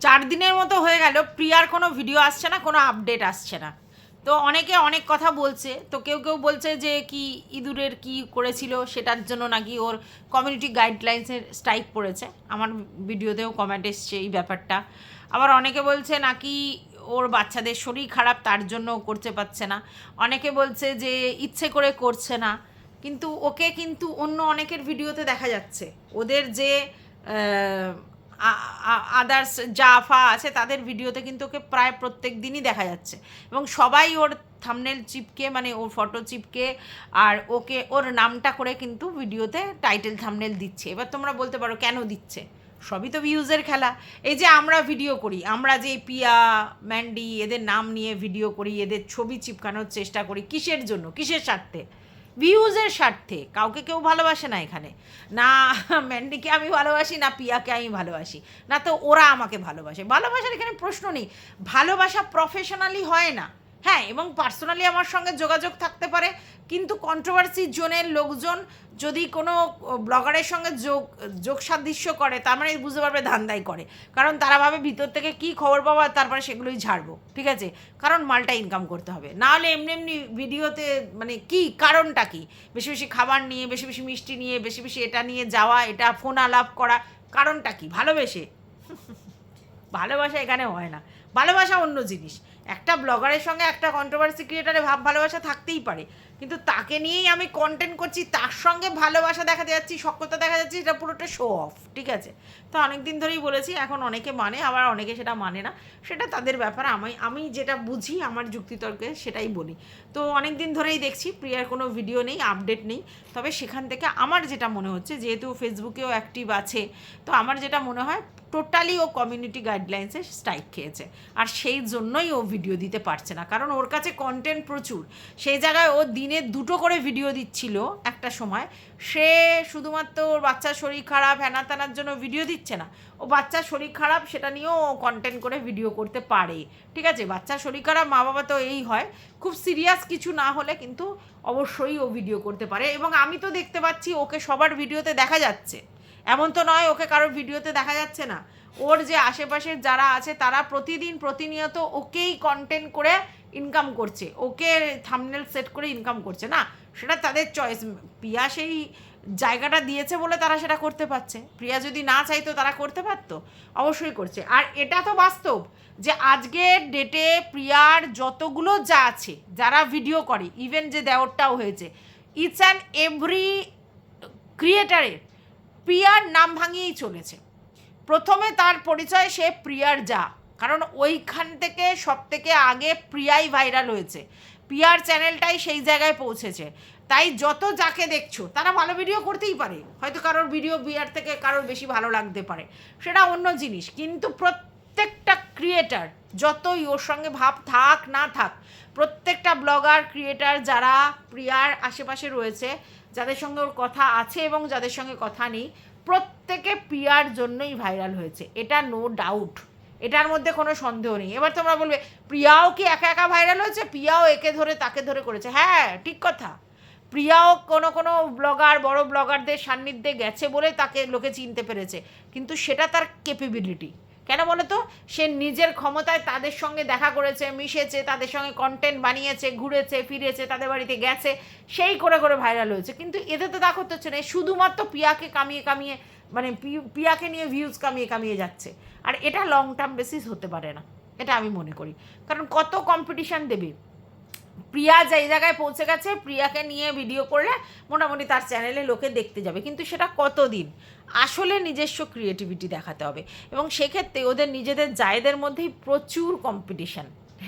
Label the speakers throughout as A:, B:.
A: 4 দিনের মতো হয়ে গেল প্রিয়ার কোনো ভিডিও আসছে না, কোনো আপডেট আসছে না। তো অনেকে অনেক কথা বলছে, তো কেউ কেউ বলছে যে কি ইঁদুরের কি করেছিল সেটার জন্য নাকি ওর কমিউনিটি গাইডলাইন্সের স্ট্রাইক পড়েছে। আমার ভিডিওতেও কমেন্ট এসছে এই ব্যাপারটা। আবার অনেকে বলছে নাকি ওর বাচ্চাদের শরীর খারাপ তার জন্য ও করতে পারছে না। অনেকে বলছে যে ইচ্ছে করে করছে না, কিন্তু ওকে কিন্তু অন্য অনেকের ভিডিওতে দেখা যাচ্ছে। ওদের যে আদার্স জাফা আছে তাদের ভিডিওতে কিন্তু ওকে প্রায় প্রত্যেক দিনই দেখা যাচ্ছে, এবং সবাই ওর থাম্বনেল চিপকে, মানে ওর ফটো চিপকে আর ওকে ওর নামটা করে কিন্তু ভিডিওতে টাইটেল থাম্বনেল দিচ্ছে। এবার তোমরা বলতে পারো কেন দিচ্ছে? সবই তো ভিউজের খেলা। এই যে আমরা ভিডিও করি, আমরা যে পিয়া, ম্যান্ডি এদের নাম নিয়ে ভিডিও করি, এদের ছবি চিপকানোর চেষ্টা করি, কিসের জন্য, কিসের স্বার্থে? ভিউজের স্বার্থে। কাউকে কেউ ভালোবাসে না এখানে, না ম্যান্ডিকে আমি ভালোবাসি, না পিয়াকে আমি ভালোবাসি, না তো ওরা আমাকে ভালোবাসে। ভালোবাসার এখানে প্রশ্ন নেই। ভালোবাসা প্রফেশনালি হয় না। হ্যাঁ, এবং পার্সোনালি আমার সঙ্গে যোগাযোগ থাকতে পারে, কিন্তু কন্ট্রোভার্সি জোনের লোকজন যদি কোনো ব্লগারের সঙ্গে যোগ সাদৃশ্য করে, তার মানে বুঝতে পারবে ধান্দাই করে। কারণ তারা ভাবে ভিতর থেকে কী খবর পাবো আর তারপরে সেগুলোই ঝাড়বো, ঠিক আছে? কারণ মালটা ইনকাম করতে হবে, না হলে এমনি এমনি ভিডিওতে মানে কি কারণটা কি? বেশি বেশি খাবার নিয়ে, বেশি বেশি মিষ্টি নিয়ে, বেশি বেশি এটা নিয়ে যাওয়া, এটা ফোন আলাপ করা, কারণটা কি? ভালোবেসে? ভালোবাসা এখানে হয় না। ভালোবাসা অন্য জিনিস। একটা ব্লগারের সঙ্গে একটা কন্ট্রোভার্সি ক্রিয়েটারে ভালোবাসা থাকতেই পারে, কিন্তু তাকে নিয়েই আমি কন্টেন্ট করছি, তার সঙ্গে ভালোবাসা দেখাতে যাচ্ছি, সখ্যতা দেখা যাচ্ছে, এটা পুরোটা শো অফ, ঠিক আছে? তো অনেক দিন ধরেই বলেছি, এখন অনেকে মানে, আবার অনেকে সেটা মানে না, সেটা তাদের ব্যাপার। আমি যেটা বুঝি আমার যুক্তিতর্কে সেটাই বলি। তো অনেক দিন ধরেই দেখছি প্রিয়ার কোনো ভিডিও নেই, আপডেট নেই। তবে সেখান থেকে আমার যেটা মনে হচ্ছে, যেহেতু ফেসবুকেও অ্যাক্টিভ আছে, তো আমার যেটা মনে হয় টোটালি ও কমিউনিটি গাইডলাইন্সে স্ট্রাইক খেয়েছে। আর সেই জন্যই ও ভিডিও দিতে পারছে না, কারণ ওর কাছে কন্টেন্ট প্রচুর। সেই জায়গায় ও দিনে 2টো করে ভিডিও দিচ্ছিল একটা সময়। সে শুধুমাত্র ওর বাচ্চার শরীর খারাপ হ্যানা ত্যানার জন্য ভিডিও দিচ্ছে না, ও বাচ্চার শরীর খারাপ সেটা নিয়েও কন্টেন্ট করে ভিডিও করতে পারে, ঠিক আছে? বাচ্চার শরীর খারাপ, মা বাবা তো এই হয়, খুব সিরিয়াস কিছু না হলে কিন্তু অবশ্যই ও ভিডিও করতে পারে। এবং আমি তো দেখতে পাচ্ছি ওকে সবার ভিডিওতে দেখা যাচ্ছে, এমন তো নয় ওকে কারোর ভিডিওতে দেখা যাচ্ছে না। ওর যে আশেপাশের যারা আছে তারা প্রতিদিন প্রতিনিয়ত ওকেই কন্টেন্ট করে ইনকাম করছে, ওকে থাম্বনেল সেট করে ইনকাম করছে। না, সেটা তাদের চয়েস। প্রিয়া সেই জায়গাটা দিয়েছে বলে তারা সেটা করতে পারছে। প্রিয়া যদি না চাইতো তারা করতে পারতো? অবশ্যই করছে। আর এটা তো বাস্তব যে আজকের ডেটে প্রিয়ার যতগুলো যা আছে, যারা ভিডিও করে, ইভেন যে দেওরটাও হয়েছে, ইটস অ্যান্ড এভরি ক্রিয়েটারের প্রিয়ার নাম ভাঙিয়েই চলেছে। প্রথমে তার পরিচয় সে প্রিয়ার যা, কারণ ওইখান থেকে সব থেকে আগে প্রিয়াই ভাইরাল হয়েছে, প্রিয়ার চ্যানেলটাই সেই জায়গায় পৌঁছেছে। তাই যত যাকে দেখছো তারা ভালো ভিডিও করতেই পারে, হয়তো কারোর ভিডিও বিয়ার থেকে কারোর বেশি ভালো লাগতে পারে, সেটা অন্য জিনিস। কিন্তু প্রত্যেকটা ক্রিয়েটার, যতই ওর সঙ্গে ভাব থাক না থাক, প্রত্যেকটা ব্লগার ক্রিয়েটার যারা প্রিয়ার আশেপাশে রয়েছে, যাদের সঙ্গে ওর কথা আছে এবং যাদের সঙ্গে কথা নেই, প্রত্যেকে প্রিয়ার জন্যই ভাইরাল হয়েছে, এটা নো ডাউট, এটার মধ্যে কোনো সন্দেহ নেই। এবার তোমরা বলবে প্রিয়াও কি একা একা ভাইরাল হয়েছে, প্রিয়াও একে ধরে তাকে ধরে করেছে? হ্যাঁ, ঠিক কথা। প্রিয়াও কোনো কোনো ব্লগার, বড় ব্লগারদের সান্নিধ্যে গেছে বলে তাকে লোকে চিনতে পেরেছে, কিন্তু সেটা তার ক্যাপেবিলিটি। কেন বলো তো? সে নিজের ক্ষমতায় তাদের সঙ্গে দেখা করেছে, মিশেছে, তাদের সঙ্গে কন্টেন্ট বানিয়েছে, ঘুরেছে ফিরেছে, তাদের বাড়িতে গেছে, সেই করে করে ভাইরাল হয়েছে। কিন্তু এতে তো তা করতে হচ্ছে না, শুধুমাত্র প্রিয়াকে কামিয়ে কামিয়ে, মানে প্রিয়াকে নিয়ে ভিউজ কামিয়ে কামিয়ে যাচ্ছে। আর এটা লং টার্ম বেসিস হতে পারে না, এটা আমি মনে করি। কারণ কত কম্পিটিশান দেবে? প্রিয়া যেই জায়গায় পৌঁছে গেছে, প্রিয়াকে নিয়ে ভিডিও করলে মোটামুটি তার চ্যানেলে লোকে দেখতে যাবে, কিন্তু সেটা কতদিন? আসলে নিজস্ব ক্রিয়েটিভিটি দেখাতে হবে, এবং সেক্ষেত্রে ওদের নিজেদের জায়দের মধ্যেই প্রচুর কম্পিটিশান,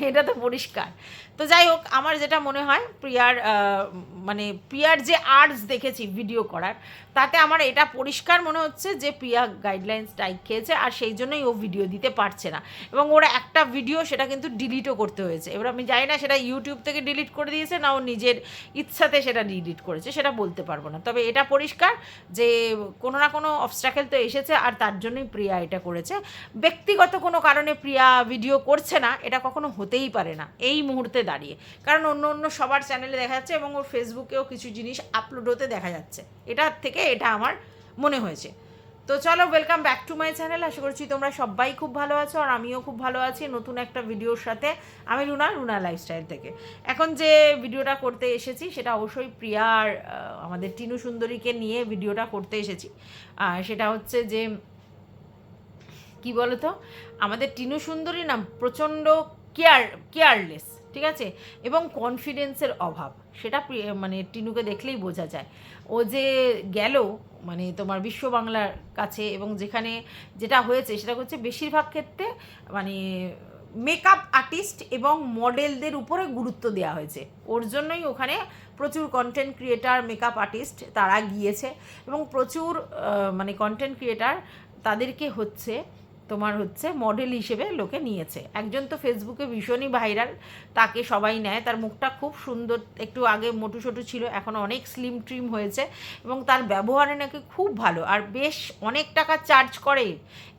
A: এটা তো পরিষ্কার। তো যাই হোক, আমার যেটা মনে হয় প্রিয়ার মানে প্রিয়ার যে আর্টস দেখেছি ভিডিও করার, তাতে আমার এটা পরিষ্কার মনে হচ্ছে যে প্রিয়া গাইডলাইন স্ট্রাইক খেয়েছে, আর সেই জন্যই ও ভিডিও দিতে পারছে না। এবং ওরা একটা ভিডিও সেটা কিন্তু ডিলিটও করতে হয়েছে। এবার আমি জানি না সেটা ইউটিউব থেকে ডিলিট করে দিয়েছে না ও নিজের ইচ্ছাতে সেটা ডিলিট করেছে, সেটা বলতে পারবো না। তবে এটা পরিষ্কার যে কোনো না কোনো অবস্ট্রাকেল তো এসেছে, আর তার জন্যই প্রিয়া এটা করেছে। ব্যক্তিগত কোনো কারণে প্রিয়া ভিডিও করছে না, এটা কখনো হতেই পারে না এই মুহূর্তে দাঁড়িয়ে। কারণ অন্য অন্য সবার চ্যানেলে দেখা যাচ্ছে, এবং ওর ফেসবুকেও কিছু জিনিস আপলোড হতে দেখা যাচ্ছে, এটার থেকে এটা আমার মনে হয়েছে। তো চলো, welcome back to my channel. আশা করছি তোমরা সবাই খুব ভালো আছো, আর আমিও খুব ভালো আছি নতুন একটা ভিডিওর সাথে। আমি রুনা লাইফস্টাইল থেকে এখন যে ভিডিওটা করতে এসেছি সেটা অবশ্যই প্রিয়ার আমাদের টিনু সুন্দরীকে নিয়ে ভিডিওটা করতে এসেছি। সেটা হচ্ছে যে কি বলতো, আমাদের টিনু সুন্দরী না প্রচণ্ড কেয়ারলেস, ঠিক আছে, এবং কনফিডেন্সের অভাব। সেটা মানে টিনুকে দেখলেই বোঝা যায়। ও যে গেল মানে তোমার বিশ্ব বাংলার কাছে, এবং যেখানে যেটা হয়েছে সেটা হচ্ছে বেশিরভাগ ক্ষেত্রে মানে মেকআপ আর্টিস্ট এবং মডেলদের উপরে গুরুত্ব দেওয়া হয়েছে। ওর জন্যই ওখানে প্রচুর কন্টেন্ট ক্রিয়েটার, মেকআপ আর্টিস্ট তারা গিয়েছে, এবং প্রচুর মানে কন্টেন্ট ক্রিয়েটার তাদেরকে হচ্ছে তোমার হচ্ছে মডেল হিসেবে লোকে নিয়েছে। একজন তো ফেসবুকে ভীষণই ভাইরাল, তাকে সবাই নেয়। তার মুখটা খুব সুন্দর, একটু আগে মোটু সোটু ছিল, এখন অনেক স্লিম ট্রিম হয়েছে, এবং তার ব্যবহারে নাকি খুব ভালো, আর বেশ অনেক টাকা চার্জ করে।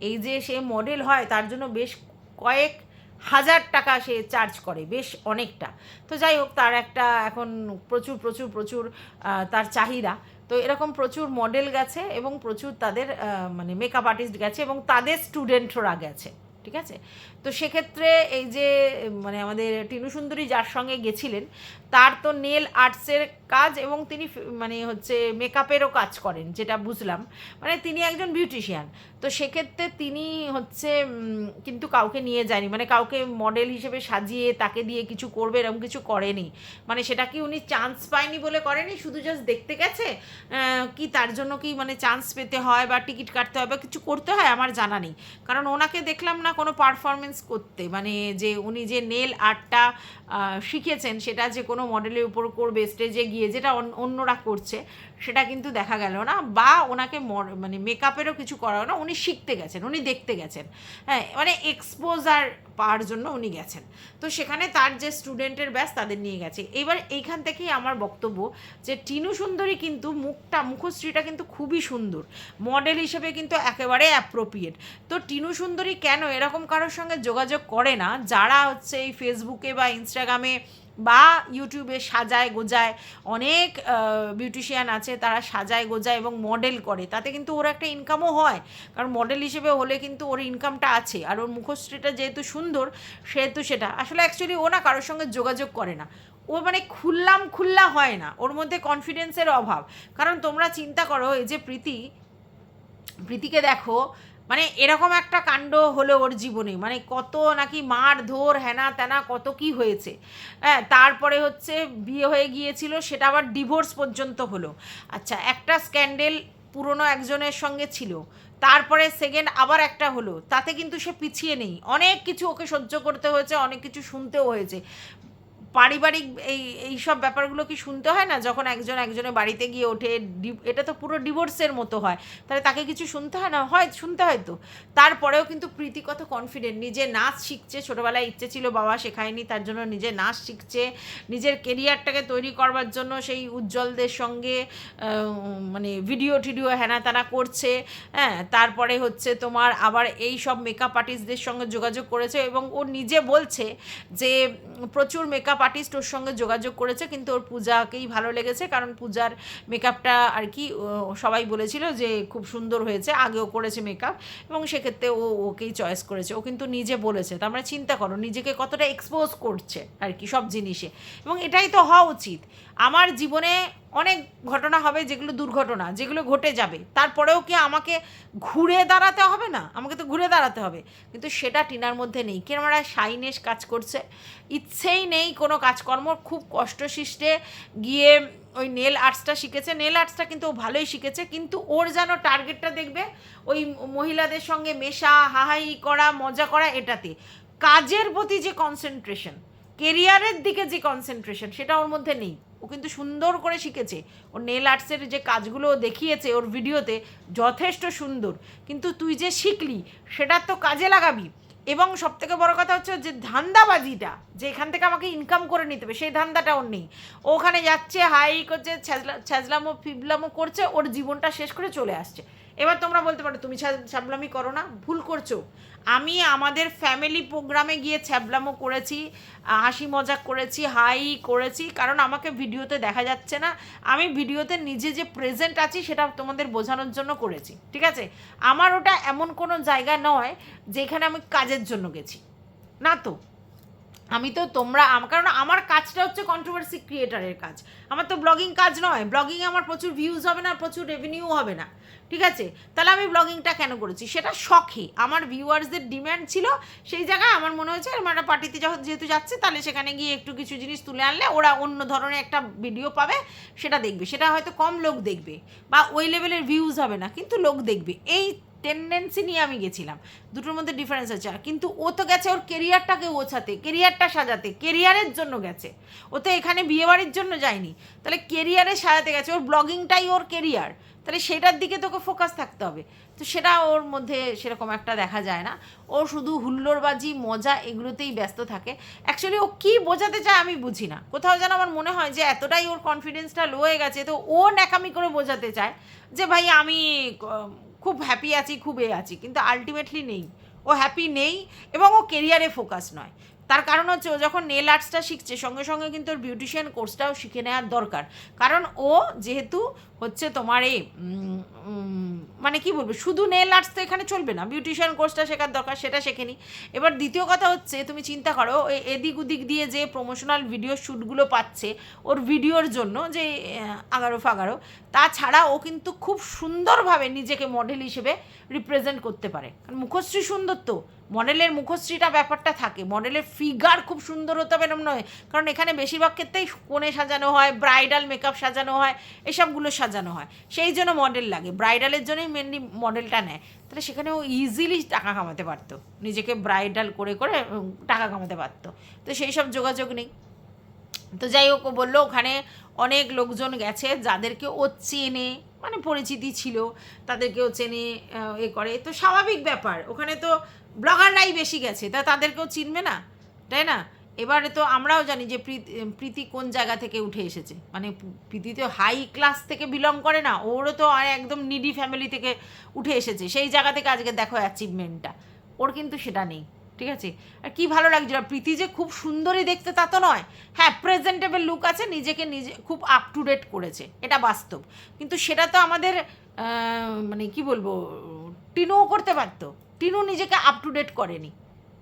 A: এই যে সে মডেল হয় তার জন্য বেশ কয়েক হাজার টাকা সে চার্জ করে, বেশ অনেকটা। তো যাই হোক, তার একটা এখন প্রচুর প্রচুর প্রচুর তার চাহিদা। তো এরকম প্রচুর মডেল গেছে, এবং প্রচুর তাদের মানে মেকআপ আর্টিস্ট গেছে, এবং তাদের স্টুডেন্টরা গেছে, ঠিক আছে। তো সেক্ষেত্রে এই যে মানে আমাদের টিনু সুন্দরী যার সঙ্গে গেছিলেন, তার তো নেল আর্টসের কাজ, এবং তিনি মানে হচ্ছে মেকআপেরও কাজ করেন, যেটা বুঝলাম। মানে তিনি একজন বিউটিশিয়ান। তো সেক্ষেত্রে তিনি হচ্ছে কিন্তু কাউকে নিয়ে যায়নি, মানে কাউকে মডেল হিসেবে সাজিয়ে তাকে দিয়ে কিছু করবে এরকম কিছু করেনি। মানে সেটা কি উনি চান্স পায়নি বলে করেনি, শুধু জাস্ট দেখতে গেছে, কি তার জন্য কি মানে চান্স পেতে হয় বা টিকিট কাটতে হয় বা কিছু করতে হয় আমার জানা নেই। কারণ ওনাকে দেখলাম না কোনো পারফরমেন্স করতে, মানে যে উনি যে নেল আর্টটা শিখেছেন সেটা যে কোনো মডেলের উপর করবে স্টেজে গিয়ে, যেটা অন্যরা করছে সেটা কিন্তু দেখা গেল না। বা ওনাকে মানে মেকআপেরও কিছু করাও না, উনি শিখতে গেছেন, উনি দেখতে গেছেন, হ্যাঁ, মানে এক্সপোজার পাওয়ার জন্য উনি গেছেন। তো সেখানে তার যে স্টুডেন্টের ব্যাস তাদের নিয়ে গেছে। এবার এইখান থেকেই আমার বক্তব্য যে টিনু সুন্দরী কিন্তু মুখশ্রীটা কিন্তু খুবই সুন্দর, মডেল হিসেবে কিন্তু একেবারে অ্যাপ্রোপ্রিয়েট। তো টিনু সুন্দরী কেন এরকম কারোর সঙ্গে যোগাযোগ করে না, যারা হচ্ছে এই ফেসবুকে বা ইনস্টাগ্রামে বা ইউটিউবে সাজায় গোজায়, অনেক বিউটিশিয়ান আছে তারা সাজায় গোজায় এবং মডেল করে, তাতে কিন্তু ওর একটা ইনকামও হয়। কারণ মডেল হিসেবে হলে কিন্তু ওর ইনকামটা আছে, আর ওর মুখশ্রীটা যেহেতু সুন্দর সেহেতু সেটা আসলে অ্যাকচুয়ালি ও না কারোর সঙ্গে যোগাযোগ করে না। ও মানে খুল্লা হয় না, ওর মধ্যে কনফিডেন্সের অভাব। কারণ তোমরা চিন্তা করো, এই যে প্রীতিকে দেখো, মানে এরকম একটা কাণ্ড হলো ওর জীবনে, মানে কত নাকি মারধর হ্যানা ত্যানা কত কি হয়েছে। হ্যাঁ, তারপরে হচ্ছে বিয়ে হয়ে গিয়েছিল, সেটা আবার ডিভোর্স পর্যন্ত হলো। আচ্ছা, একটা স্ক্যান্ডেল পুরনো একজনের সঙ্গে ছিল, তারপরে সেকেন্ড আবার একটা হলো, তাতে কিন্তু সে পিছিয়ে নেই, অনেক কিছু ওকে সহ্য করতে হয়েছে, অনেক কিছু শুনতেও হয়েছে। পারিবারিক এইসব ব্যাপারগুলো কি শুনতে হয় না যখন একজনের বাড়িতে গিয়ে ওঠে? এটা তো পুরো ডিভোর্সের মতো হয়, তাহলে তাকে কিছু শুনতে হয় না? হয়, শুনতে হয় তো। তারপরেও কিন্তু প্রীতি কত কনফিডেন্ট, নিজে নাচ শিখছে, ছোটোবেলায় ইচ্ছে ছিল বাবা শেখায়নি, তার জন্য নিজে নাচ শিখছে, নিজের কেরিয়ারটাকে তৈরি করবার জন্য সেই উজ্জ্বলদের সঙ্গে মানে ভিডিও টিডিও হ্যানা ত্যানা করছে। হ্যাঁ, তারপরে হচ্ছে তোমার আবার এই সব মেকআপ আর্টিস্টদের সঙ্গে যোগাযোগ করেছে, এবং ও নিজে বলছে যে প্রচুর মেকআপ আর্টিস্ট ওর সঙ্গে যোগাযোগ করেছে, কিন্তু ওর পূজাকেই ভালো লেগেছে, কারণ পূজার মেকআপটা আর কি সবাই বলেছিল যে খুব সুন্দর হয়েছে, আগেও করেছে মেকআপ, এবং সেক্ষেত্রে ওকেই চয়েস করেছে। ও কিন্তু নিজে বলেছে, তো আমরা চিন্তা করো নিজেকে কতটা এক্সপোজ করছে আর কি সব জিনিসে। এবং এটাই তো হওয়া উচিত। আমার জীবনে অনেক ঘটনা হবে যেগুলো দুর্ঘটনা, যেগুলো ঘটে যাবে, তারপরেও কি আমাকে ঘুরে দাঁড়াতে হবে না? আমাকে তো ঘুরে দাঁড়াতে হবে, কিন্তু সেটা টিনার মধ্যে নেই। কেননা শাইনেস কাজ করছে, ইচ্ছেই নেই কোনো কাজকর্ম, খুব কষ্টসিষ্টে গিয়ে ওই নেল আর্টসটা শিখেছে। নেল আর্টসটা কিন্তু ও ভালোই শিখেছে, কিন্তু ওর যেন টার্গেটটা দেখবে ওই মহিলাদের সঙ্গে মেশা, হাহাই করা, মজা করা, এটাতে। কাজের প্রতি যে কনসেন্ট্রেশন, কেরিয়ারের দিকে যে কনসেন্ট্রেশন, সেটা ওর মধ্যে নেই। ও কিন্তু সুন্দর করে শিখেছে, ওর নেল আর্টসের যে কাজগুলো দেখিয়েছে ওর ভিডিওতে যথেষ্ট সুন্দর, কিন্তু তুই যে শিখলি সেটা তো কাজে লাগাবি। এবং সবথেকে বড় কথা হচ্ছে যে ধান্দাবাজিটা, যে এখান থেকে আমাকে ইনকাম করে নিতে হবে, সেই ধান্দাটা ওর নেই। ওখানে যাচ্ছে, হাই করছে, ছ্যাজলামো ফিবলামো করছে, ওর জীবনটা শেষ করে চলে আসছে। এবার তোমরা বলতে পারো তুমি ছ্যাবলামি করো না, ভুল করছো। আমি আমাদের ফ্যামিলি প্রোগ্রামে গিয়ে ছ্যাবলামো করেছি, হাসি মজাক করেছি, হাই করেছি, কারণ আমাকে ভিডিওতে দেখা যাচ্ছে না। আমি ভিডিওতে নিজে যে প্রেজেন্ট আছি সেটা তোমাদের বোঝানোর জন্য করেছি, ঠিক আছে? আমার ওটা এমন কোনো জায়গা নয় যেখানে আমি কাজের জন্য গেছি, না তো। আমি তো কারণ আমার কাজটা হচ্ছে কন্ট্রোভার্সি ক্রিয়েটারের কাজ, আমার তো ব্লগিং কাজ নয়। ব্লগিংয়ে আমার প্রচুর ভিউজ হবে না, প্রচুর রেভিনিউ হবে না, ঠিক আছে? তাহলে আমি ব্লগিংটা কেন করেছি? সেটা শখে, আমার ভিউয়ার্সদের ডিম্যান্ড ছিল সেই জায়গায়। আমার মনে হয়েছে আমার একটা পার্টিতে যেহেতু যাচ্ছে, তাহলে সেখানে গিয়ে একটু কিছু জিনিস তুলে আনলে ওরা অন্য ধরনের একটা ভিডিও পাবে, সেটা দেখবে। সেটা হয়তো কম লোক দেখবে বা ওই লেভেলের ভিউজ হবে না, কিন্তু লোক দেখবে, এই টেন্ডেন্সি নিয়ে আমি গেছিলাম। দুটোর মধ্যে ডিফারেন্স আছে। কিন্তু ও তো গেছে ওর কেরিয়ারটাকে ওছাতে, কেরিয়ারটা সাজাতে, কেরিয়ারের জন্য গেছে। ও তো এখানে বিয়েবাড়ির জন্য যায়নি, তাহলে কেরিয়ারে সাজাতে গেছে। ওর ব্লগিংটাই ওর কেরিয়ার, তাহলে সেটার দিকে তোকে ফোকাস থাকতে হবে। তো সেটা ওর মধ্যে সেরকম একটা দেখা যায় না। ও শুধু হুল্লোড়বাজি, মজা, এগুলোতেই ব্যস্ত থাকে। অ্যাকচুয়ালি ও কী বোঝাতে চায় আমি বুঝি না। কোথাও যেন আমার মনে হয় যে এতটাই ওর কনফিডেন্সটা লো হয়ে গেছে, তো ও ন্যাকামি করে বোঝাতে চায় যে ভাই আমি খুব হ্যাপি আছি, খুব আছি, কিন্তু আলটিমেটলি নেই। ও হ্যাপি নেই এবং ও কেরিয়ারে ফোকাস নয়। তার কারণ হচ্ছে ও যখন নেল আর্টসটা শিখছে, সঙ্গে সঙ্গে কিন্তু ওর বিউটিশিয়ান কোর্সটাও শিখে নেওয়ার দরকার। কারণ ও যেহেতু হচ্ছে তোমার মানে কি বলবো, শুধু নেল আর্টস তো এখানে চলবে না, বিউটিশিয়ান কোর্সটা শেখার দরকার, সেটা শেখে নি। এবার দ্বিতীয় কথা হচ্ছে, তুমি চিন্তা করো এদিক ওদিক দিয়ে যে প্রমোশনাল ভিডিও শ্যুটগুলো পাচ্ছে ওর ভিডিওর জন্য, যে আগারো ফাগারো, তাছাড়া ও কিন্তু খুব সুন্দরভাবে নিজেকে মডেল হিসেবে রিপ্রেজেন্ট করতে পারে। কারণ মুখশ্রী সুন্দর, তো মডেলের মুখশ্রীটা ব্যাপারটা থাকে, মডেলের ফিগার খুব সুন্দর হতে হবে এরকম নয়। কারণ এখানে বেশিরভাগ ক্ষেত্রেই কোণে সাজানো হয়, ব্রাইডাল মেকআপ সাজানো হয়, এসবগুলো সাজানো হয়, সেই জন্য মডেল লাগে। ব্রাইডালের জন্যই মেনলি মডেলটা নেয়। তাহলে সেখানে ও ইজিলি টাকা কামাতে পারতো, নিজেকে ব্রাইডাল করে করে টাকা কামাতে পারতো। তো সেই সব যোগাযোগ নেই। তো যাই হোক, ও বললো ওখানে অনেক লোকজন গেছে যাদেরকে ও চেনে, মানে পরিচিতি ছিল, তাদেরকেও চেনে, করে। তো স্বাভাবিক ব্যাপার, ওখানে তো ব্লগাররাই বেশি গেছে, তা তাদেরকেও চিনবে না, তাই না? এবারে তো আমরাও জানি যে প্রীতি কোন জায়গা থেকে উঠে এসেছে। মানে প্রীতি তো হাই ক্লাস থেকে বিলং করে না, ওরও তো একদম নিডি ফ্যামিলি থেকে উঠে এসেছে, সেই জায়গা থেকে আজকে দেখো অ্যাচিভমেন্টটা। ওর কিন্তু সেটা নেই, ঠিক আছে? আর কী ভালো লাগছিল, প্রীতি যে খুব সুন্দরী দেখতে তা তো নয়। হ্যাঁ, প্রেজেন্টেবল লুক আছে, নিজেকে নিজে খুব আপ টু ডেট করেছে, এটা বাস্তব। কিন্তু সেটা তো আমাদের মানে কি বলবো, টিনুও করতে পারতো। টিনু নিজেকে আপ টু ডেট করেনি,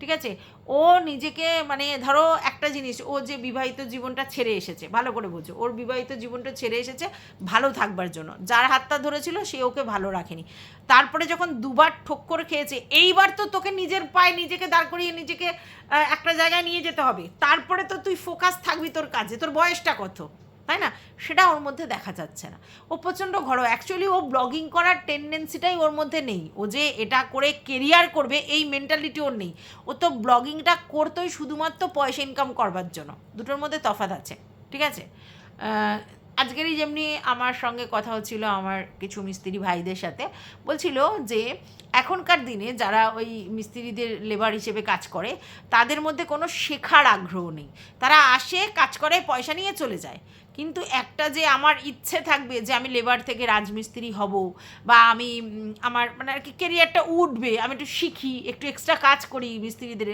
A: ঠিক আছে? ও নিজেকে, মানে ধরো একটা জিনিস, ও যে বিবাহিত জীবনটা ছেড়ে এসেছে, ভালো করে বোঝো, ওর বিবাহিত জীবনটা ছেড়ে এসেছে ভালো থাকবার জন্য। যার হাতটা ধরেছিল সে ওকে ভালো রাখেনি। তারপরে যখন দুবার ঠোক্কর খেয়েছে, এইবার তো তোকে নিজের পায়ে নিজেকে দাঁড় করিয়ে নিজেকে একটা জায়গায় নিয়ে যেতে হবে। তারপরে তো তুই ফোকাস থাকবি তোর কাজে। তোর বয়সটা কত, তাই না? সেটা ওর মধ্যে দেখা যাচ্ছে না। ও প্রচণ্ড ঘরোয়া। অ্যাকচুয়ালি ও ব্লগিং করার টেন্ডেন্সিটাই ওর মধ্যে নেই। ও যে এটা করে কেরিয়ার করবে এই মেন্টালিটি ওর নেই। ও তো ব্লগিংটা করতোই শুধুমাত্র পয়সা ইনকাম করবার জন্য। দুটোর মধ্যে তফাৎ আছে, ঠিক আছে? আজকেরই যেমনি আমার সঙ্গে কথা হচ্ছিল আমার কিছু মিস্ত্রি ভাইদের সাথে, বলছিল যে এখনকার দিনে যারা ওই মিস্ত্রিদের লেবার হিসেবে কাজ করে তাদের মধ্যে কোনো শেখার আগ্রহ নেই। তারা আসে, কাজ করে, পয়সা নিয়ে চলে যায়। কিন্তু একটা যে আমার ইচ্ছে থাকবে যে আমি লেবার থেকে রাজমিস্ত্রি হব, বা আমি আমার মানে আর কি কেরিয়ারটা উঠবে, আমি একটু শিখি, একটু এক্সট্রা কাজ করি মিস্ত্রিদের,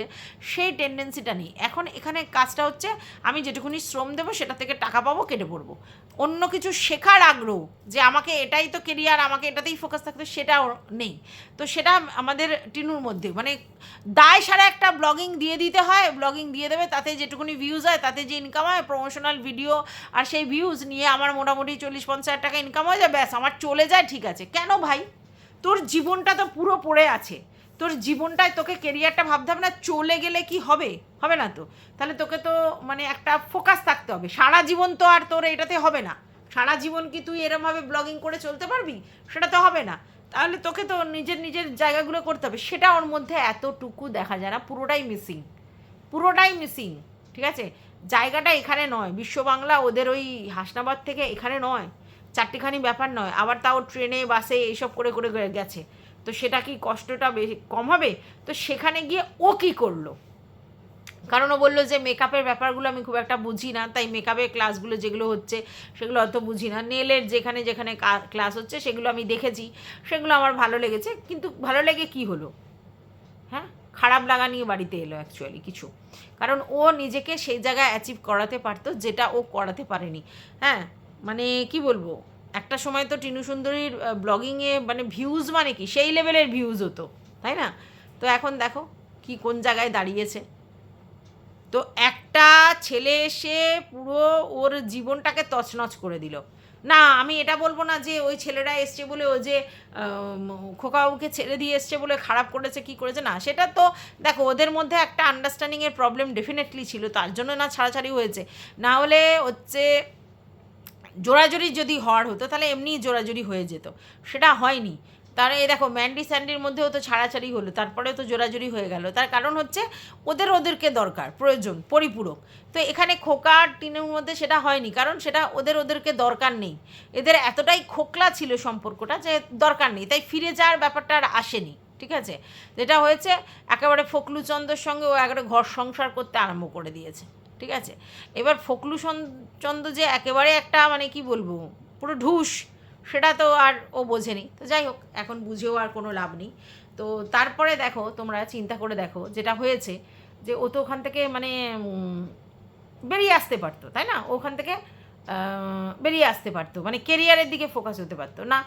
A: সেই টেন্ডেন্সিটা নেই। এখন এখানে কাজটা হচ্ছে আমি যেটুকুনি শ্রম দেবো সেটা থেকে টাকা পাবো, কেটে পড়বো। অন্য কিছু শেখার আগ্রহ, যে আমাকে এটাই তো কেরিয়ার, আমাকে এটাতেই ফোকাস থাকতে, সেটাও নেই। তো সেটা আমাদের টিনুর মধ্যে, মানে দায় সারা একটা ব্লগিং দিয়ে দিতে হয়, ব্লগিং দিয়ে দেবে, তাতে যেটুকুনি ভিউজ হয়, তাতে যে ইনকাম হয়, প্রমোশনাল ভিডিও, আর সেই ভিউজ নিয়ে আমার মোটামুটি 40-50 টাকা ইনকাম হয়ে যায়, ব্যাস আমার চলে যায়, ঠিক আছে। কেন ভাই? তোর জীবনটা তো পুরো পড়ে আছে, তোর জীবনটায় তোকে কেরিয়ারটা ভাবতে হবে না? চলে গেলে কি হবে? হবে না তো। তাহলে তোকে তো মানে একটা ফোকাস থাকতে হবে। সারা জীবন তো আর তোর এটাতে হবে না। সারা জীবন কি তুই এরমভাবে ব্লগিং করে চলতে পারবি? সেটা তো হবে না। তাহলে তোকে তো নিজের নিজের জায়গাগুলো করতে হবে। সেটা ওর মধ্যে এতটুকু দেখা যায় না, পুরোটাই মিসিং, পুরোটাই মিসিং, ঠিক আছে? জায়গাটা এখানে নয়, বিশ্ব বাংলা ওদের ওই হাসনাবাদ থেকে এখানে নয়, চারটিখানি ব্যাপার নয়। আবার তাও ট্রেনে বাসে এইসব করে করে গেছে, তো সেটা কি কষ্টটা বেশি কম হবে? তো সেখানে গিয়ে ও কী করলো? কারণ ও বললো যে মেকআপের ব্যাপারগুলো আমি খুব একটা বুঝি না, তাই মেকআপের ক্লাসগুলো যেগুলো হচ্ছে সেগুলো অত বুঝি না। নেলের যেখানে যেখানে ক্লাস হচ্ছে সেগুলো আমি দেখেছি, সেগুলো আমার ভালো লেগেছে। কিন্তু ভালো লেগে কি হলো? হ্যাঁ, খারাপ লাগা নিয়ে বাড়িতে এলো অ্যাকচুয়ালি কিছু, কারণ ও নিজেকে সেই জায়গায় অ্যাচিভ করাতে পারতো যেটা ও করাতে পারেনি। হ্যাঁ, মানে কি বলবো, একটা সময় তো টিনু সুন্দরীর ব্লগিংয়ে মানে ভিউজ মানে কি সেই লেভেলের ভিউজ হতো, তাই না? তো এখন দেখো কি কোন জায়গায় দাঁড়িয়েছে। তো একটা ছেলে এসে পুরো ওর জীবনটাকে তছনছ করে দিল। না, আমি এটা বলবো না যে ওই ছেলেরা এসছে বলে ও যে খোকাবাবুকে ছেড়ে দিয়ে এসছে বলে খারাপ করেছে কি করেছে, না সেটা তো দেখো ওদের মধ্যে একটা আন্ডারস্ট্যান্ডিংয়ের প্রবলেম ডেফিনেটলি ছিল, তার জন্য না ছাড়াছাড়ি হয়েছে। না হলে হচ্ছে জোরাজুরি যদি হওয়ার হতো তাহলে এমনিই জোরাজুরি হয়ে যেত, সেটা হয়নি। তার এই দেখো ম্যান্ডি স্যান্ডির মধ্যেও তো ছাড়াছাড়ি হলো, তারপরেও তো জোরাজুরি হয়ে গেল। তার কারণ হচ্ছে ওদেরকে দরকার, প্রয়োজন, পরিপূরক। তো এখানে খোকা আর টিনুর মধ্যে সেটা হয়নি, কারণ সেটা ওদেরকে দরকার নেই। এদের এতটাই খোকলা ছিল সম্পর্কটা যে দরকার নেই, তাই ফিরে যাওয়ার ব্যাপারটা আর আসেনি। ঠিক আছে, যেটা হয়েছে একেবারে ফকলুচন্দ্রের সঙ্গে ও একেবারে ঘর সংসার করতে আরম্ভ করে দিয়েছে। ঠিক আছে, এবার চন্দ্র যে একেবারে একটা মানে কি বলবো পুরো ঢুস, সেটা তো আর ও বোঝেনি। তো যাই হোক, এখন বুঝেও আর কোনো লাভ নেই। তো তারপরে দেখো, তোমরা চিন্তা করে দেখো যেটা হয়েছে, যে ও তো ওখান থেকে মানে বেরিয়ে আসতে পারতো, তাই না? ওখান থেকে বেরিয়ে আসতে পারতো, মানে কেরিয়ারের দিকে ফোকাস হতে পারতো না।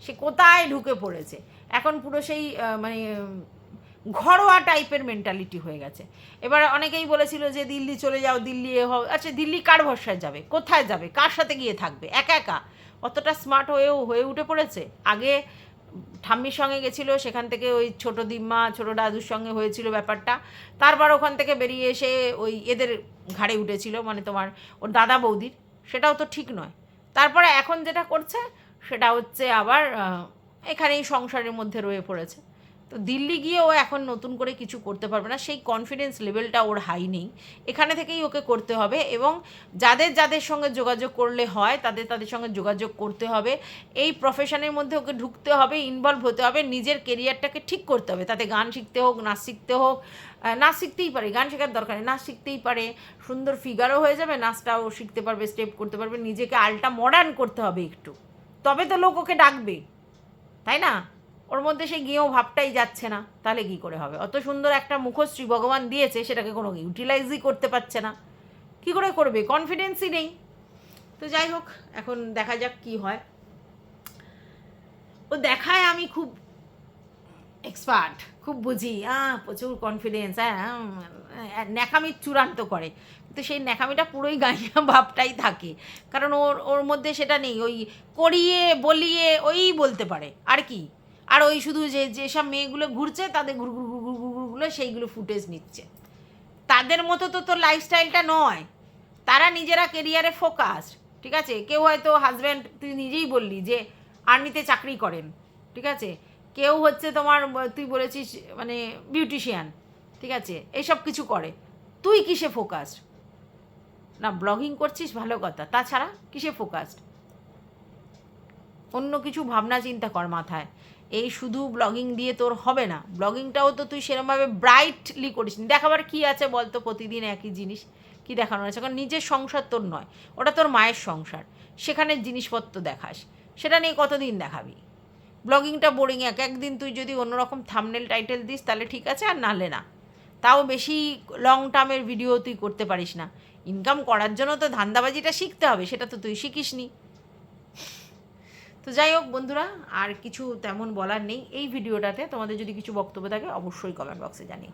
A: সে কোথায় ঢুকে পড়েছে, এখন পুরো সেই মানে ঘরোয়া টাইপের মেন্টালিটি হয়ে গেছে। এবার অনেকেই বলেছিল যে দিল্লি চলে যাও, দিল্লি আচ্ছা দিল্লি কার ভরসায় যাবে, কোথায় যাবে, কার সাথে গিয়ে থাকবে, একা একা? অতটা স্মার্ট হয়ে উঠে পড়েছে। আগে ঠাম্মির সঙ্গে গেছিলো, সেখান থেকে ওই ছোটো দিম্মা ছোটো দাদুর সঙ্গে হয়েছিল ব্যাপারটা। তারপর ওখান থেকে বেরিয়ে এসে ওই এদের ঘাড়ে উঠেছিল, মানে তোমার ওর দাদা বৌদির, সেটাও তো ঠিক নয়। তারপরে এখন যেটা করছে সেটা হচ্ছে আবার এখানেই সংসারের মধ্যে রয়ে পড়েছে। তো দিল্লি গিয়ে ও এখন নতুন করে কিছু করতে পারবে না, সেই কনফিডেন্স লেভেলটা ওর হাই নেই। এখানে থেকেই ওকে করতে হবে, এবং যাদের সঙ্গে যোগাযোগ করলে হয় তাদের সঙ্গে যোগাযোগ করতে হবে। এই প্রফেশনের মধ্যে ওকে ঢুকতে হবে, ইনভলভ হতে হবে, নিজের কেরিয়ারটাকে ঠিক করতে হবে। তাতে গান শিখতে হোক, নাচ শিখতে হোক, নাচ শিখতেই পারে, গান শেখার দরকার নেই, নাচ শিখতেই পারে। সুন্দর ফিগারও হয়ে যাবে, নাচটাও শিখতে পারবে, স্টেপ করতে পারবে, নিজেকে আলটা মডার্ন করতে হবে একটু, তবে তো লোক ওকে ডাকবে, তাই না? ওর মধ্যে সেই গেঁয়ো ভাবটাই যাচ্ছে না, তাহলে কী করে হবে? অত সুন্দর একটা মুখশ্রী ভগবান দিয়েছে, সেটাকে কোনো ইউটিলাইজই করতে পারছে না, কী করে করবে? কনফিডেন্সই নেই। তো যাই হোক, এখন দেখা যাক কি হয়। ও দেখায় আমি খুব এক্সপার্ট, খুব বুঝি, প্রচুর কনফিডেন্স, ন্যাকামির চূড়ান্ত করে, কিন্তু সেই ন্যাকামিটা পুরোই গাইয়া ভাবটাই থাকে, কারণ ওর মধ্যে সেটা নেই। ওই করিয়ে বলিয়ে ওই বলতে পারে আর কি, আর ওই শুধু যেসব মেয়েগুলো ঘুরছে তাদের ঘুরগুলো সেইগুলো ফুটেজ নিচ্ছে। তাদের মতো তো তোর লাইফস্টাইলটা নয়, তারা নিজেরা কেরিয়ারে ফোকাস। ঠিক আছে, কেউ হয়তো হাজব্যান্ড, তুই নিজেই বললি যে আর্মিতে চাকরি করেন, ঠিক আছে, কেউ হচ্ছে তোমার তুই বলেছিস মানে বিউটিশিয়ান, ঠিক আছে, এইসব কিছু করে। তুই কিসে ফোকাসড? না ব্লগিং করছিস ভালো কথা, তাছাড়া কিসে ফোকাসড? অন্য কিছু ভাবনা চিন্তা কর মাথায়। এই শুধু ব্লগিং দিয়ে তোর হবে না, ব্লগিংটাও তো তুই সেরকমভাবে ব্রাইটলি করিস নি। দেখাবার কী আছে বলতো, প্রতিদিন একই জিনিস কি দেখানো আছে? কারণ নিজের সংসার তোর নয়, ওটা তোর মায়ের সংসার, সেখানে জিনিসপত্র দেখাস, সেটা নিয়ে কতদিন দেখাবি? ব্লগিংটা বোরিং। একদিন তুই যদি অন্যরকম থাম্বনেল টাইটেল দিস তাহলে ঠিক আছে, আর নাহলে না। তাও বেশি লং টার্মের ভিডিও তুই করতে পারিস না। ইনকাম করার জন্য তো ধান্দাবাজিটা শিখতে হবে, সেটা তো তুই শিখিস নি। তো যাই হোক বন্ধুরা, আর কিছু তেমন বলার নেই এই ভিডিওটাতে। তোমাদের যদি কিছু বক্তব্য থাকে অবশ্যই কমেন্ট বক্সে জানিও।